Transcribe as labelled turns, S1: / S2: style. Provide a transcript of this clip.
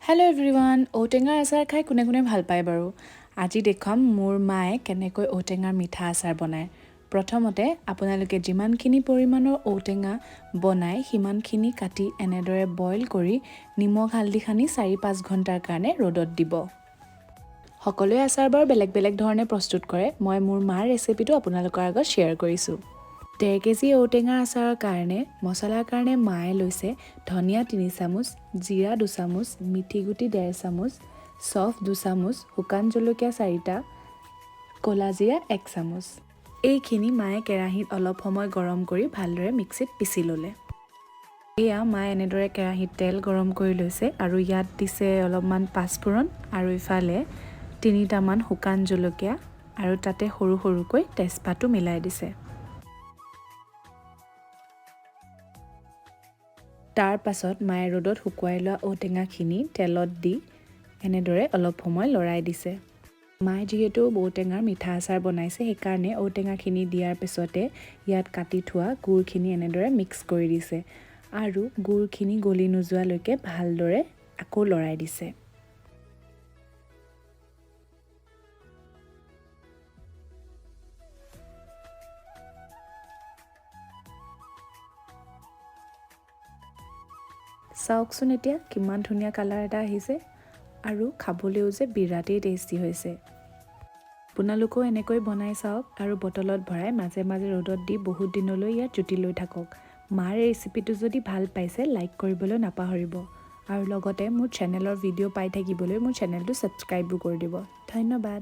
S1: Hello' everyone, ঔটেঙাৰ আচাৰ খাই কোনে কোনে ভাল পায় বাৰু? আজি দেখুৱাম মোৰ মায়ে কেনেকৈ ঔটেঙাৰ মিঠা আচাৰ বনায়। প্ৰথমতে আপোনালোকে যিমানখিনি পৰিমাণৰ ঔটেঙা বনায় সিমানখিনি কাটি এনেদৰে বইল কৰি নিমখ হালধি সানি 4-5 ঘণ্টাৰ কাৰণে ৰ'দত দিব। সকলোৱে আচাৰ বাৰু বেলেগ বেলেগ ধৰণে প্ৰস্তুত কৰে। মই মোৰ মাৰ ৰেচিপিটো আপোনালোকৰ আগত শ্বেয়াৰ কৰিছোঁ। 1.5 কেজি ঔটেঙাৰ আচাৰৰ কাৰণে মছলাৰ কাৰণে মায়ে লৈছে ধনিয়া 3 চামুচ, জিৰা 2 চামুচ, মিঠি গুটি 1.5 চামুচ, চফ 2 চামুচ, শুকান জলকীয়া 4টা, ক'লা জিৰা 1 চামুচ। এইখিনি মায়ে কেৰাহীত অলপ সময় গৰম কৰি ভালদৰে মিক্সিত পিচি ল'লে। এয়া মায়ে এনেদৰে কেৰাহীত তেল গৰম কৰি লৈছে আৰু ইয়াত দিছে অলপমান পাঁচফোৰণ আৰু ইফালে 3টামান শুকান জলকীয়া আৰু তাতে সৰু সৰুকৈ তেজপাতো মিলাই দিছে। তাৰ পাছত মায়ে ৰ'দত শুকুৱাই লোৱা ঔটেঙাখিনি তেলত দি এনেদৰে অলপ সময় লৰাই দিছে। মায়ে যিহেতু ঔটেঙাৰ মিঠা আচাৰ বনাইছে সেইকাৰণে ঔটেঙাখিনি দিয়াৰ পিছতে ইয়াত কাটি থোৱা গুড়খিনি এনেদৰে মিক্স কৰি দিছে আৰু গুড়খিনি গলি নোযোৱালৈকে ভালদৰে আকৌ লৰাই দিছে। চাওকচোন এতিয়া কিমান ধুনীয়া কালাৰ এটা আহিছে আৰু খাবলৈও যে বিৰাটেই টেষ্টি হৈছে। আপোনালোকেও এনেকৈ বনাই চাওক আৰু বটলত ভৰাই মাজে মাজে ৰ'দত দি বহুত দিনলৈ ইয়াত জুতি লৈ থাকক। মাৰ ৰেচিপিটো যদি ভাল পাইছে লাইক কৰিবলৈ নাপাহৰিব আৰু লগতে মোৰ চেনেলৰ ভিডিঅ' পাই থাকিবলৈ মোৰ চেনেলটো ছাবস্ক্ৰাইবো কৰি দিব। ধন্যবাদ।